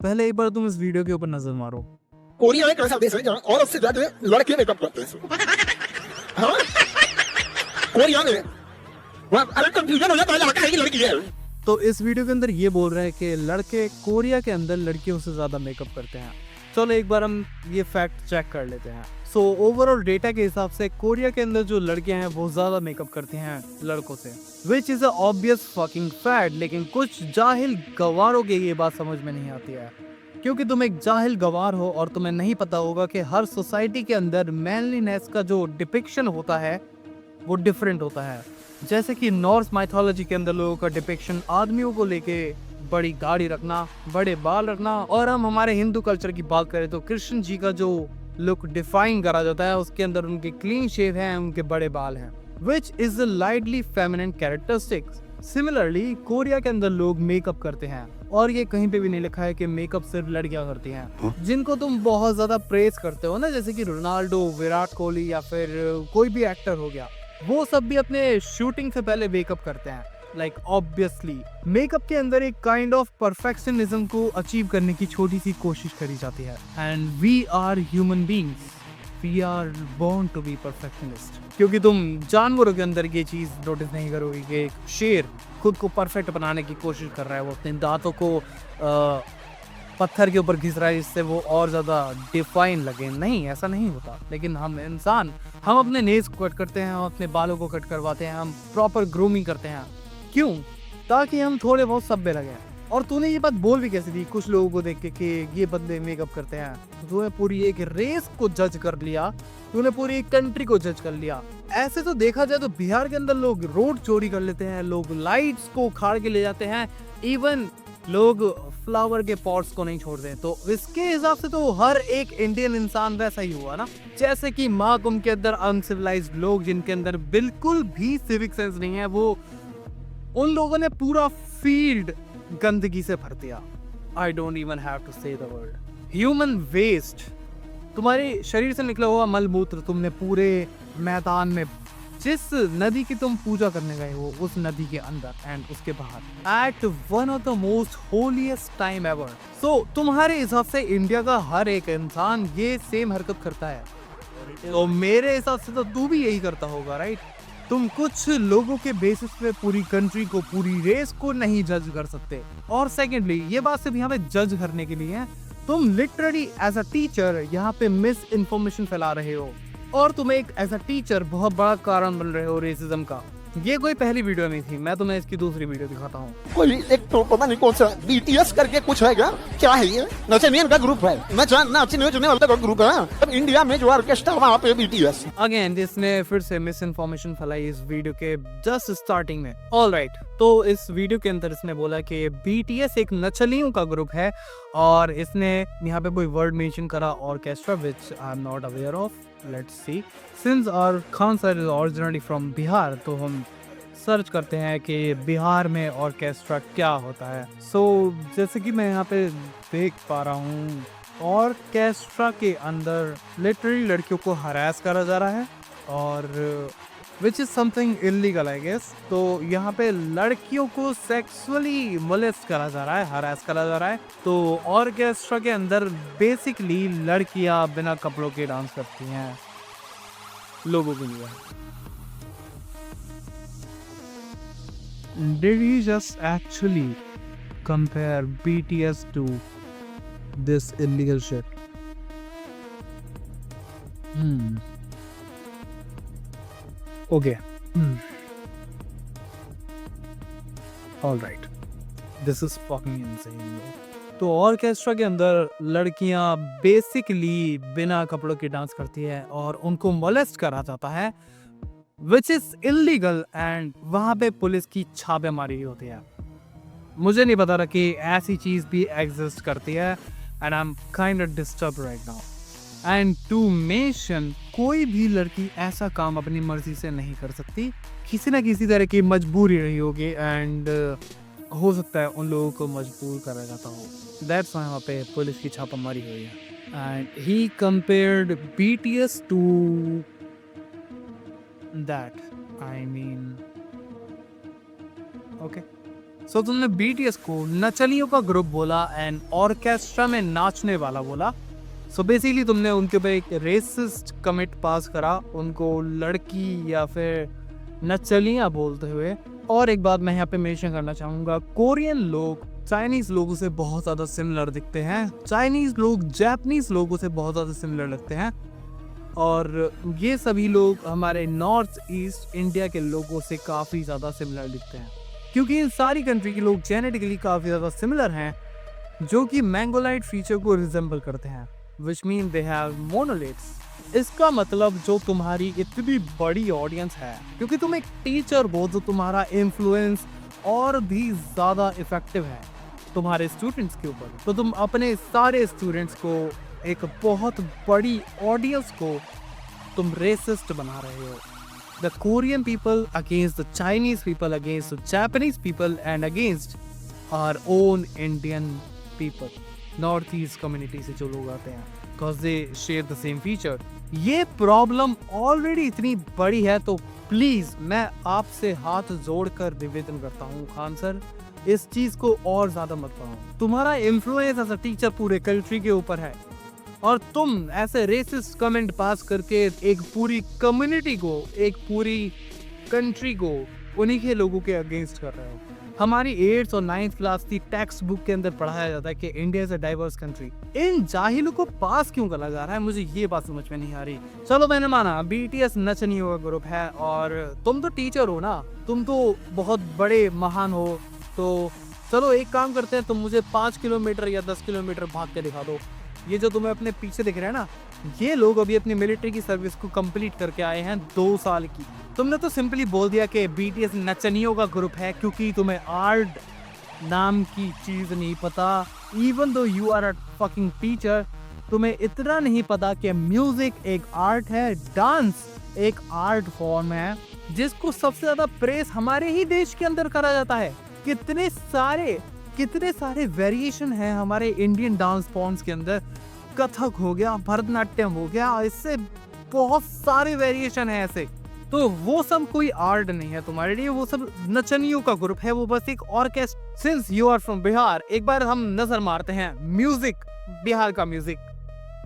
पहले एक बार तुम इस वीडियो के ऊपर नजर मारो। कोरिया एक ऐसा देश है जहाँ औरत से ज्यादा लड़के मेकअप करते हैं। हाँ? कोरिया में वहाँ अलग कंफ्यूजन हो जाता है, लड़का है कि लड़की है। तो इस वीडियो के अंदर ये बोल रहे हैं कि लड़के कोरिया के अंदर लड़कियों से ज्यादा मेकअप करते हैं। चलो एक बार हम ये फैक्ट चेक कर लेते हैं। सो ओवरऑल डेटा के हिसाब से कोरिया के अंदर जो लड़कियां हैं वो ज्यादा मेकअप करती हैं लड़कों से, which is a obvious fucking fact. लेकिन कुछ जाहिल गवारों के ये बात समझ में नहीं आती है, क्योंकि तुम एक जाहिल गवार हो और तुम्हें नहीं पता होगा कि हर सोसाइटी के अंदर मैनलीनेस का जो डिपिक्शन होता है वो डिफरेंट होता है। जैसे कि नॉर्स माइथोलॉजी के अंदर लोगों का डिपिक्शन आदमियों को लेके बड़ी गाड़ी रखना, बड़े बाल रखना, और हम हमारे हिंदू कल्चर की बात करें तो कृष्ण जी का जो लुक डिफाइन करा जाता है उसके अंदर उनके क्लीन शेव हैं, उनके बड़े बाल हैं, which is a lightly feminine characteristics. Similarly Korea के अंदर लोग मेकअप करते हैं, और ये कहीं पे भी नहीं लिखा है कि मेकअप सिर्फ लड़कियां करती हैं। जिनको तुम बहुत ज्यादा प्रेज करते हो ना, जैसे कि रोनाल्डो, विराट कोहली या फिर कोई भी एक्टर हो गया, वो सब भी अपने शूटिंग से पहले मेकअप करते हैं। लाइक ऑब्वियसली मेकअप के अंदर एक काइंड ऑफ परफेक्शनिज्म को अचीव करने की छोटी सी कोशिश करी जाती है। And we are human beings, we are born to be perfectionist. क्योंकि तुम जानवरों के अंदर ये चीज नोटिस नहीं करोगे कि एक शेर खुद को परफेक्ट बनाने की कोशिश कर रहा है, वो अपने दांतों को पत्थर के ऊपर घिस रहा है जिससे वो और ज्यादा डिफाइन लगे। नहीं, ऐसा नहीं होता। लेकिन हम इंसान, हम अपने नेल्स को कट करते हैं, हम अपने बालों को कट करवाते हैं, हम प्रॉपर ग्रूमिंग करते हैं। क्यों? ताकि हम थोड़े बहुत सभ्य लगे। और तूने ये बात बोल भी कैसे दी कुछ लोगों को देख के कि ये बंदे मेकअप करते हैं? तूने पूरी एक रेस को जज कर लिया, तूने पूरी एक कंट्री को जज कर लिया। ऐसे तो देखा जाए तो बिहार के अंदर लोग रोड चोरी कर लेते हैं, लोग लाइट्स को उखाड़ के ले जाते हैं, इवन लोग फ्लावर के पॉट्स को नहीं छोड़ते। तो इसके हिसाब से तो हर एक इंडियन इंसान वैसा ही हुआ ना। जैसे कि महाकुंभ के अंदर अनसिविलाइज्ड लोग जिनके अंदर बिल्कुल भी सिविक सेंस नहीं है, वो उन लोगों ने पूरा फील्ड गंदगी से भर दिया। I don't even have to say the word human waste. तुम्हारे शरीर से निकला हुआ मलमूत्र तुमने पूरे मैदान में, जिस नदी की तुम पूजा करने गए हो उस नदी के अंदर एंड उसके बाहर, at one of the most holiest time ever. So तुम्हारे हिसाब से इंडिया का हर एक इंसान ये सेम हरकत करता है, तो मेरे हिसाब से तो तू भी यही करता होगा, राइट? तुम कुछ लोगों के बेसिस पे पूरी कंट्री को, पूरी रेस को नहीं जज कर सकते। और सेकेंडली, ये बात सिर्फ यहाँ पे जज करने के लिए है, तुम लिटरली एज अ टीचर यहाँ पे मिस इन्फॉर्मेशन फैला रहे हो, और तुम एक एज अ टीचर बहुत बड़ा कारण बन रहे हो रेसिज्म का। ये कोई पहली वीडियो नहीं थी, मैं तुम्हें इसकी दूसरी वीडियो दिखाता हूँ। कोई एक तो पता नहीं कौन सा बीटीएस करके कुछ है क्या है ये? नचनियन का ग्रुप है। मैं नाचने वाला का ग्रुप है। अब इंडिया में जो ऑर्केस्ट्रा वहाँ पे बीटीएस। अगेन इसने फिर से मिस इन्फॉर्मेशन फैलाई इस वीडियो के जस्ट स्टार्टिंग में। ऑलराइट, तो इस वीडियो के अंदर इसने बोला कि बीटीएस एक नचलियों का ग्रुप है, और इसने यहाँ पे कोई वर्ड मेंशन करा orchestra, which I am not aware of. Let's see, since our Khan sir is originally from Bihar, तो हम सर्च करते हैं कि बिहार में ऑर्केस्ट्रा क्या होता है। सो जैसे कि मैं यहाँ पे देख पा रहा हूँ, ऑर्केस्ट्रा के अंदर लिटरली लड़कियों को हरास करा जा रहा है, और which is something illegal I guess. तो यहाँ पे लड़कियों को सेक्सुअली मोलेस्ट करा जा रहा है, हरास करा जा रहा है। तो ऑर्केस्ट्रा के अंदर बेसिकली लड़कियां बिना कपड़ों के डांस करती हैं लोगों के लिए। Did he just actually compare BTS to this illegal shit? Okay. All right. This is fucking insane. तो ऑर्केस्ट्रा के अंदर लड़कियां बेसिकली बिना कपड़ों के डांस करती है और उनको मोलेस्ट करा जाता है, विच इज इलीगल, एंड वहां पे पुलिस की छापेमारी होती है। मुझे नहीं पता था कि ऐसी चीज भी एग्जिस्ट करती है, and I am kind of disturb right now. And to mention, कोई भी लड़की ऐसा काम अपनी मर्जी से नहीं कर सकती, किसी ना किसी तरह की मजबूरी रही होगी, एंड हो सकता है उन लोगों को मजबूर करा जाता हो। दैट्स व्हाई वहाँ पे पुलिस की छापामारी हुई है। And he compared BTS to that, I mean okay. So तुमने BTS को नचनियों का ग्रुप बोला एंड ऑर्केस्ट्रा में नाचने वाला बोला। सो बेसिकली तुमने उनके ऊपर एक रेसिस्ट कमेंट पास करा, उनको लड़की या फिर नचलियां बोलते हुए। और एक बात मैं यहाँ पे मेंशन करना चाहूँगा, कोरियन लोग चाइनीज लोगों से बहुत ज़्यादा सिमिलर दिखते हैं, चाइनीज लोग जापानीज लोगों से बहुत ज़्यादा सिमिलर लगते हैं, और ये सभी लोग हमारे नॉर्थ ईस्ट इंडिया के लोगों से काफ़ी ज़्यादा सिमिलर दिखते हैं, क्योंकि इन सारी कंट्री के लोग जेनेटिकली काफ़ी ज़्यादा सिमिलर हैं, जो कि मैंगोलाइट फीचर को रिजेंबल करते हैं, which mean they have monoliths. इसका मतलब जो तुम्हारी इतनी बड़ी ऑडियंस है, क्योंकि तुम एक टीचर हो, तो तुम्हारा इन्फ्लुएंस और भी ज़्यादा इफेक्टिव है तुम्हारे स्टूडेंट्स के ऊपर। तो तुम अपने सारे स्टूडेंट्स को, एक बहुत बड़ी ऑडियंस को तुम रेसिस्ट बना रहे हो। The Korean people against the Chinese people, against the Japanese people and against our own Indian people, north east community से जो लोग आते हैं, because they share the same feature. ये प्रॉब्लम ऑलरेडी इतनी बड़ी है, तो प्लीज मैं आपसे हाथ जोड़कर निवेदन करता हूँ खान सर, इस चीज को और ज्यादा मत बढ़ाओ। तुम्हारा इन्फ्लुएंस एज अ टीचर पूरे कंट्री के ऊपर है, और तुम ऐसे रेसिस्ट कमेंट पास करके एक पूरी कम्युनिटी को, एक पूरी कंट्री को उन्हीं के लोगों के अगेंस्ट कर रहे हो। हमारी 8th और 9th क्लास की टेक्स्ट बुक के अंदर पढ़ाया जाता है कि India is a diverse country. इन जाहिलों को पास क्यों करा जा रहा है, मुझे ये बात समझ में नहीं आ रही। चलो मैंने माना BTS नचनियों का ग्रुप है, और तुम तो टीचर हो ना, तुम तो बहुत बड़े महान हो, तो चलो एक काम करते हैं, तुम मुझे 5 किलोमीटर या 10 किलोमीटर भाग के दिखा दो। ये जो तुम्हें अपने पीछे दिख रहे हैं ना, ये लोग अभी अपनी मिलिट्री की सर्विस को कंप्लीट करके आए हैं 2 साल की। तुमने तो सिंपली बोल दिया कि BTS नचनियों का ग्रुप है, क्योंकि तुम्हें आर्ट नाम की चीज नहीं पता। Even though you are a fucking teacher, तुम्हें इतना नहीं पता कि म्यूजिक एक आर्ट है, डांस एक आर्ट फॉर्म है, जिसको सबसे ज्यादा प्रेस हमारे ही देश के अंदर करा जाता है। कितने सारे वेरिएशन हैं हमारे इंडियन डांस फॉर्म्स के अंदर। कथक हो गया, भरतनाट्यम हो गया, इससे बहुत सारे वेरिएशन है ऐसे। तो वो सब कोई आर्ट नहीं है तुम्हारे लिए, वो सब नचनियों का ग्रुप है, वो बस एक orchestra. Since you are from Bihar, एक बार हम नजर मारते हैं म्यूजिक, बिहार का म्यूजिक,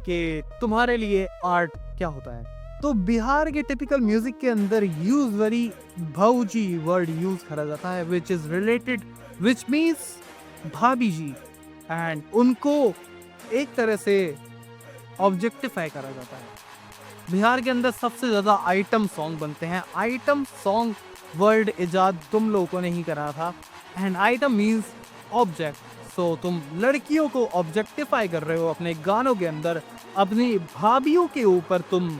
कि तुम्हारे लिए आर्ट क्या होता है। तो बिहार के टिपिकल म्यूजिक के अंदर यूजुअली भौजी वर्ड यूज करा जाता है, which is related, which means भाभी जी, एंड उनको एक तरह से ऑब्जेक्टिफाई करा जाता है। बिहार के अंदर सबसे ज्यादा आइटम सॉन्ग बनते हैं। आइटम सॉन्ग वर्ड इजाद तुम लोगों ने ही करा था, एंड आइटम मीन्स ऑब्जेक्ट। सो तुम लड़कियों को ऑब्जेक्टिफाई कर रहे हो अपने गानों के अंदर, अपनी भाभियों के ऊपर तुम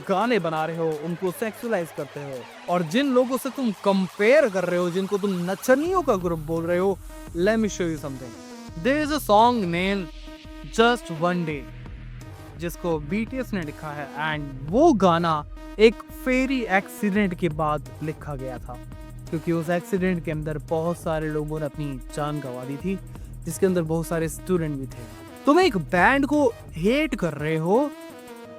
गाने बना रहे हो, उनको सेक्सुअलाइज करते हो। और जिन लोगों से तुम कंपेयर कर रहे हो, जिनको तुम नचनियों का ग्रुप बोल रहे हो, let me show you something. There is a song name just one day, जिसको BTS ने लिखा है, एंड वो गाना एक फेरी एक्सीडेंट के बाद लिखा गया था, क्योंकि उस एक्सीडेंट के अंदर बहुत सारे लोगों ने अपनी जान गंवा दी थी, जिसके अंदर बहुत सारे स्टूडेंट भी थे। तुम एक बैंड को हेट कर रहे हो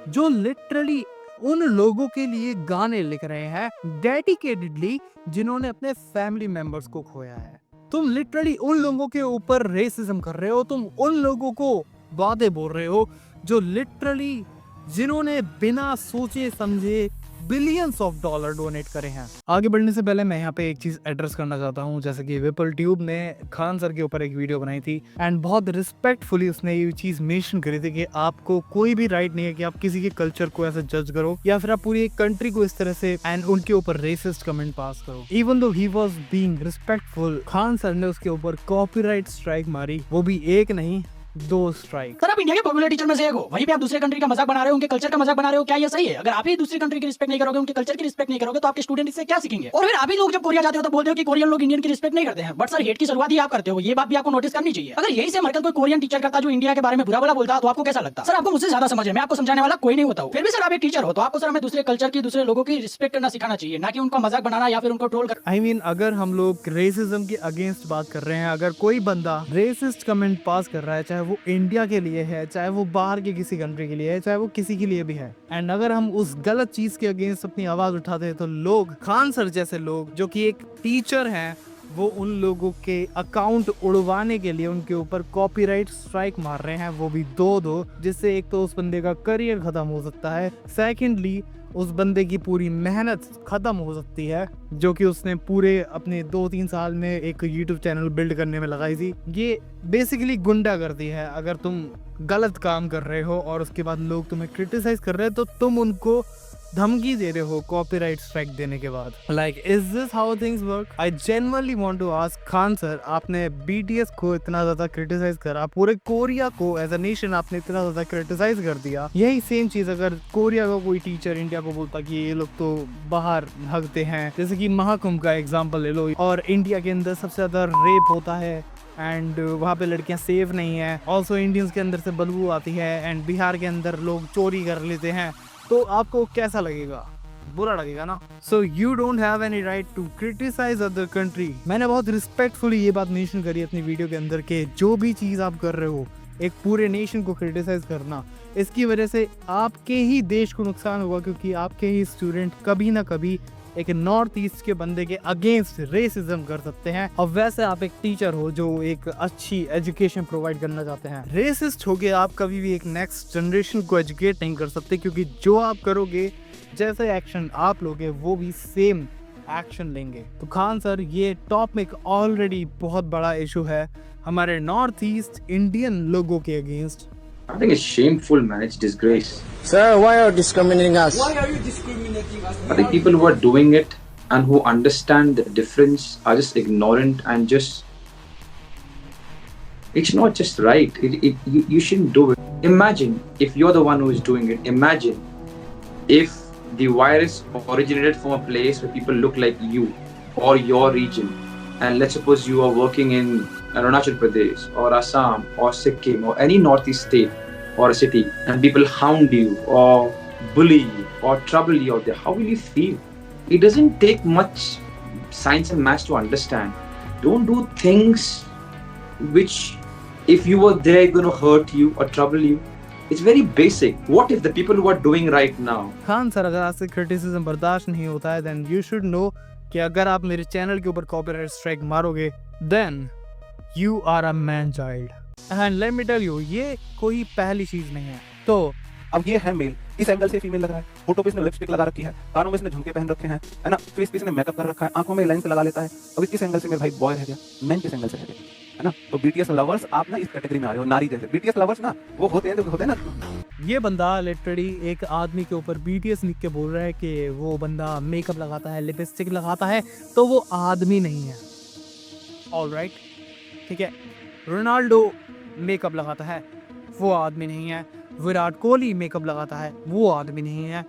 जो लिटरली उन लोगों के लिए गाने लिख रहे हैं डेडिकेटेडली, जिन्होंने अपने फैमिली मेंबर्स को खोया है। तुम लिटरली उन लोगों के ऊपर रेसिज्म कर रहे हो, तुम उन लोगों को बातें बोल रहे हो जो लिटरली, जिन्होंने बिना सोचे समझे बिलियंस ऑफ डॉलर डोनेट करे हैं। आगे बढ़ने से पहले मैं यहाँ पे एक चीज एड्रेस करना चाहता हूँ, जैसे कि विपल ट्यूब ने खान सर के ऊपर एक वीडियो बनाई थी, एंड बहुत रिस्पेक्टफुली उसने ये चीज मेंशन करी थी कि आपको कोई भी राइट नहीं है कि आप किसी के कल्चर को ऐसे जज करो, या फिर आप पूरी एक कंट्री को इस तरह से एंड उनके ऊपर रेसिस्ट कमेंट पास करो। Even though he was being respectful, Khan sir ने उसके ऊपर कॉपीराइट स्ट्राइक मारी, वो भी एक नहीं 2 स्ट्राइक। सर आप इंडिया के पॉपुलर टीचर में से एक हो, वहीं पे आप दूसरे कंट्री का मजाक बना रहे हो, उनके कल्चर का मजाक बना रहे हो, क्या ये सही है? अगर आप ही दूसरी कंट्री की रिस्पेक्ट नहीं करोगे, उनके कल्चर की रिस्पेक्ट नहीं करोगे, तो आपके स्टूडेंट इससे क्या सीखेंगे? और फिर आप ही लोग जब कोरिया जाते हो तो बोलते हो कि कोरियन लोग इंडियन की रिस्पेक्ट नहीं करते हैं, बट सर हेट की शुरुआत ही आप करते हो, ये बात भी आपको नोटिस करनी चाहिए। अगर यही सेम हरकत कोई कोरियन टीचर करता जो इंडिया के बारे में बुरा भला बोलता, तो आपको कैसा लगता? सर आपको मुझसे ज्यादा समझ है, मैं आपको समझाने वाला कोई नहीं होता हूं। फिर भी सर आप एक टीचर हो, तो आपको सर हमें दूसरे कल्चर की, दूसरे लोगों की रिस्पेक्ट करना सिखाना चाहिए, ना कि उनका मजाक बनाना या फिर उनको ट्रोल कर। I mean, अगर हम लोग रेसिज्म के अगेंस्ट बात कर रहे हैं, अगर कोई बंदा रेसिस्ट कमेंट पास कर रहा है, चाहे वो इंडिया के लिए है, चाहे वो बाहर के किसी कंट्री के लिए है, चाहे वो किसी के लिए भी है, एंड अगर हम उस गलत चीज के अगेंस्ट अपनी आवाज उठाते हैं, तो लोग, खान सर जैसे लोग जो कि एक टीचर हैं, वो उन लोगों के अकाउंट उड़वाने के लिए उनके ऊपर कॉपीराइट स्ट्राइक मार रहे हैं, वो भी दो, जिससे एक तो उस बंदे का करियर खत्म हो सकता है, सेकेंडली उस बंदे की पूरी मेहनत खत्म हो सकती है जो कि उसने पूरे अपने 2-3 साल में एक यूट्यूब चैनल बिल्ड करने में लगाई थी। ये बेसिकली गुंडागर्दी है। अगर तुम गलत काम कर रहे हो और उसके बाद लोग तुम्हें क्रिटिसाइज कर रहे हैं तो तुम उनको धमकी दे रहे हो कॉपीराइट स्ट्राइक देने के बाद। Like is this how things work? I genuinely want to ask Khan sir, आपने बीटीएस को इतना ज्यादा क्रिटिसाइज करा, पूरे कोरिया को एज अ नेशन आपने इतना ज्यादा क्रिटिसाइज कर दिया, यही सेम चीज अगर कोरिया का कोई टीचर इंडिया को बोलता कि ये लोग तो बाहर भागते हैं, जैसे कि महाकुंभ का एग्जाम्पल ले लो, और इंडिया के अंदर सबसे ज्यादा रेप होता है एंड वहाँ पे लड़कियां सेफ नहीं है, ऑल्सो इंडियंस के अंदर से बदबू आती है एंड बिहार के अंदर लोग चोरी कर लेते हैं, तो आपको कैसा लगेगा? बुरा लगेगा ना। So you don't have any right to criticise other country. मैंने बहुत रिस्पेक्टफुली ये बात मेंशन करी अपनी वीडियो के अंदर कि जो भी चीज़ आप कर रहे हो एक पूरे नेशन को क्रिटिसाइज करना, इसकी वजह से आपके ही देश को नुकसान होगा, क्योंकि आपके ही स्टूडेंट कभी ना कभी एक नॉर्थ ईस्ट के बंदे के अगेंस्ट रेसिज्म कर सकते हैं। और वैसे आप एक टीचर हो जो एक अच्छी एजुकेशन प्रोवाइड करना चाहते हैं, रेसिस्ट होके आप कभी भी एक नेक्स्ट जनरेशन को एजुकेट नहीं कर सकते, क्योंकि जो आप करोगे, जैसे एक्शन आप लोगे, वो भी सेम एक्शन लेंगे। तो खान सर, ये टॉपिक ऑलरेडी बहुत बड़ा इशू है हमारे नॉर्थ ईस्ट इंडियन लोगों के against. I think it's shameful, man. It's disgrace. Sir, why are you discriminating us? Why are you discriminating us? I think people who are doing it and who understand the difference are just ignorant and it's not just right. You shouldn't do it. Imagine if you're the one who is doing it. Imagine if the virus originated from a place where people look like you or your region, and let's suppose you are working in Arunachal Pradesh or Assam or Sikkim or any northeast state or a city, and people hound you or bully you or trouble you out there. How will you feel? It doesn't take much science and maths to understand. Don't do things which, if you were there, going to hurt you or trouble you. It's very basic. What if the people who are doing right now? Khan sir, अगर आपसे criticism बर्दाश्त नहीं होता है, then you should know कि अगर आप मेरे चैनल के ऊपर कॉपीराइट स्ट्राइक मारोगे, then you are a man child. And let me tell you, ये कोई पहली चीज नहीं है। तो अब ये है मेल, इस एंगल से फीमेल लग रहा है, होठों पे इसने लिपस्टिक लगा रखी है, कानों में इसने झुमके पहन रखे हैं, है ना, फेस पे इसने मेकअप कर रखा है, आंखों में लेंस लगा लेता है। अब किस एंगल से मेरे भाई बॉय रह गया, मैन किस एंगल से रह गया, है ना? तो बीटीएस लवर्स, आप ना इस कैटेगरी में आ रहे हो, नारी जैसे। बीटीएस लवर्स ना वो होते हैं ना। ये बंदा लिटरली एक आदमी के ऊपर बीटीएस लिख के बोल रहा है कि वो बंदा मेकअप लगाता है, लिपस्टिक लगाता है, तो वो आदमी नहीं है। ऑलराइट, ठीक है। रोनाल्डो मेकअप लगाता है, वो आदमी नहीं है। विराट कोहली मेकअप लगाता है, वो आदमी नहीं है।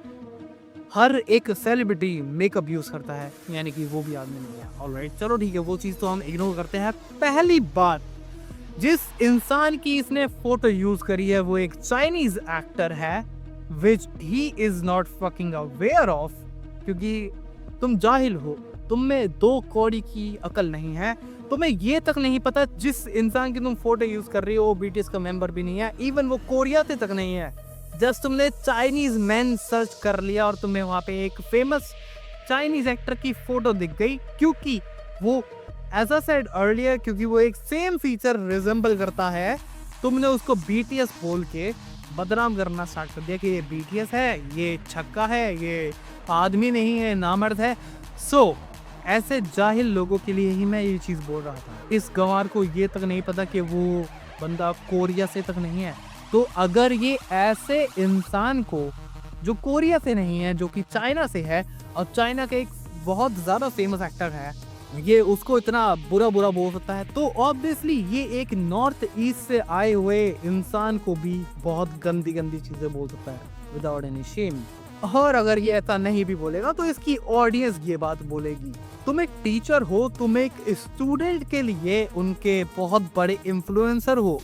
हर एक सेलिब्रिटी मेकअप यूज करता है, यानी कि वो भी आदमी नहीं है। ऑलराइट, चलो ठीक है, वो चीज़ तो हम इग्नोर करते हैं। पहली बात, जिस इंसान की इसने फोटो यूज करी है वो एक चाइनीज एक्टर है, which he is not fucking aware of, क्योंकि तुम जाहिल हो, तुम में 2 कौड़ी की अकल नहीं है। तुम्हें ये तक नहीं पता जिस इंसान की तुम फोटो यूज कर रही हो वो बीटीएस का मेंबर भी नहीं है, इवन वो कोरिया से तक नहीं है। जस्ट तुमने चाइनीज मैन सर्च कर लिया और तुम्हें वहाँ पे एक फेमस चाइनीज एक्टर की फोटो दिख गई, क्योंकि वो एज अ सेड अर्लियर, क्योंकि वो एक सेम फीचर रिजेंबल करता है, तुमने उसको बीटीएस बोल के बदनाम करना स्टार्ट कर दिया कि ये बीटीएस है, ये छक्का है, ये आदमी नहीं है, नामर्द है। सो ऐसे जाहिल लोगों के लिए ही मैं ये चीज़ बोल रहा था। इस गंवार को ये तक नहीं पता कि वो बंदा कोरिया से तक नहीं है। तो अगर ये ऐसे इंसान को जो कोरिया से नहीं है, जो कि चाइना से है, और चाइना का एक बहुत ज़्यादा फेमस एक्टर है, ये उसको इतना बुरा बोल सकता है, तो ऑब्वियसली ये एक नॉर्थ ईस्ट से आए हुए इंसान को भी बहुत गंदी चीज़ें बोल सकता है विदाउट एनी शेम। और अगर ये ऐसा नहीं भी बोलेगा तो इसकी ऑडियंस ये बात बोलेगी। तुम एक टीचर हो, तुम एक स्टूडेंट के लिए उनके बहुत बड़े इन्फ्लुएंसर हो।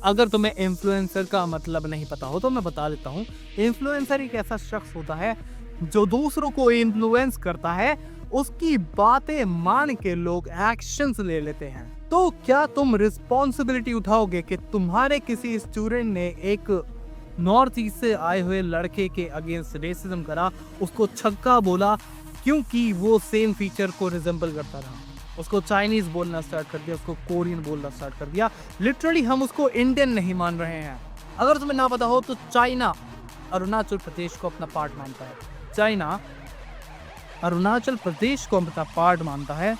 अगर तुम्हें इन्फ्लुएंसर का मतलब नहीं पता हो तो मैं बता देता हूँ। इन्फ्लुएंसर एक ऐसा शख्स होता है जो दूसरों को इन्फ्लुएंस करता है, उसकी बातें मान के लोग एक्शंस ले लेते हैं। तो क्या तुम रिस्पॉन्सिबिलिटी उठाओगे कि तुम्हारे किसी स्टूडेंट ने एक नॉर्थ ईस्ट से आए हुए लड़के के अगेंस्ट रेसिज्म करा, उसको छक्का बोला क्योंकि वो सेम फीचर को रिजेंबल करता रहा? उसको चाइनीज़ बोलना स्टार्ट कर दिया, उसको कोरियन बोलना स्टार्ट कर दिया। लिटरली हम उसको इंडियन नहीं मान रहे हैं। अगर तुम्हें ना पता हो तो चाइना अरुणाचल प्रदेश को अपना पार्ट मानता है। चाइना अरुणाचल प्रदेश को अपना पार्ट मानता है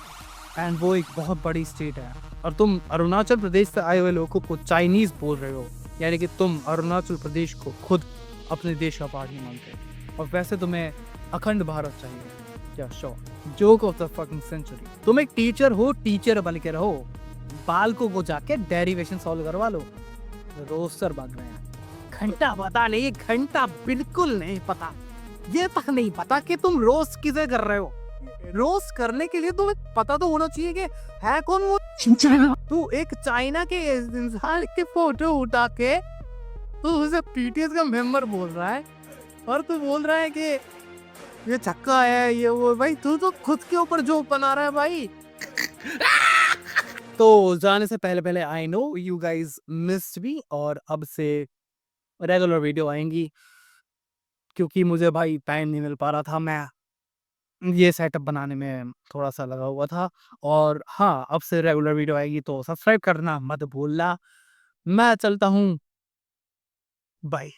एंड वो एक बहुत बड़ी स्टेट है। और तुम अरुणाचल प्रदेश से आए हुए लोगों को चाइनीज़ बोल रहे हो, यानी कि तुम अरुणाचल प्रदेश को खुद अपने देश का पार्ट नहीं मानते। और वैसे तुम्हें अखंड भारत चाहिए। क्या show joke of the fucking century. तुम एक टीचर हो, टीचर बन के रहो। बाल को वो जाके डेरिवेशन सॉल्व करवा लो। रोस्टर बन रहे हैं। घंटा पता नहीं, घंटा बिल्कुल नहीं पता। ये तक नहीं पता कि तुम रोस्ट किसे कर रहे हो। रोस्ट करने के लिए तुम्हें पता तो होना चाहिए कि है कौन वो। तू एक चाइना के इंसान की फोटो उठा के तू उसे पीटीएस का मेंबर बोल रहा है और तू बोल रहा है कि ये छक्का है, ये वो। भाई तू तो खुद के ऊपर जोक बना रहा है भाई। तो जाने से पहले पहले I know you guys missed मी, और अब से रेगुलर वीडियो आएंगी क्योंकि मुझे भाई टाइम नहीं मिल पा रहा था। मैं ये सेटअप बनाने में थोड़ा सा लगा हुआ था। और हाँ, अब से रेगुलर वीडियो आएगी तो सब्सक्राइब करना मत भूलना। मैं चलता हूँ, बाय।